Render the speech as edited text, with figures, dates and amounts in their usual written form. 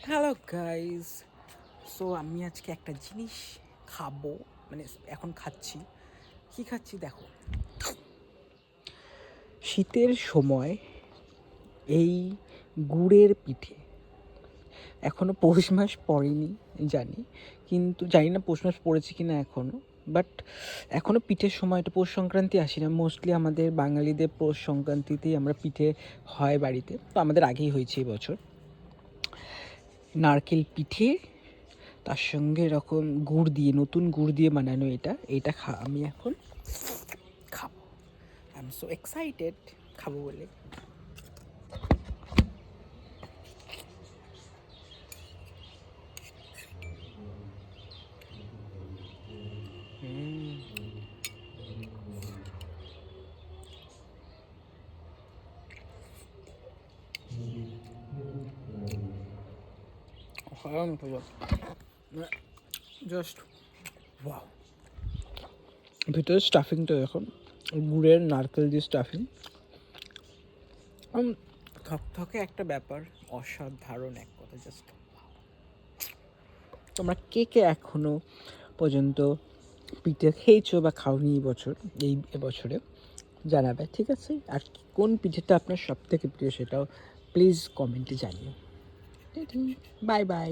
Hello guys. So আমি আজকে একটা জিনিস খাবো, মানে এখন খাচ্ছি। কি খাচ্ছি দেখো, শীতের সময় এই গুড়ের পিঠে। এখনও পৌষ মাস পড়েনি জানি, কিন্তু জানি না পৌষ মাস পড়েছে কি না এখনও। বাট এখনও পিঠের সময়, এটা পৌষ সংক্রান্তি আসি না, মোস্টলি আমাদের বাঙালিদের পৌষ সংক্রান্তিতেই আমরা পিঠে হয় বাড়িতে, তো আমাদের আগেই হয়েছে এই বছর। নারকেল পিঠে, তার সঙ্গে এরকম গুড় দিয়ে, নতুন গুড় দিয়ে বানানো এটা আমি এখন খাবো। আই এম সো এক্সাইটেড খাবো বলে। Just wow. ভিতরে স্টাফিংটা এখন গুড়ের, নারকেল দিয়ে স্টাফিং, থকথকে একটা ব্যাপার, অসাধারণ এক কথা, জাস্ট। তোমরা কে কে এখনও পর্যন্ত পিঠে খেয়েছো বা খাওনি এই এবছরে জানাবে, ঠিক আছে? আর কোন পিঠেটা আপনার সব থেকে প্রিয় সেটাও প্লিজ কমেন্টে জানিও। Bye bye.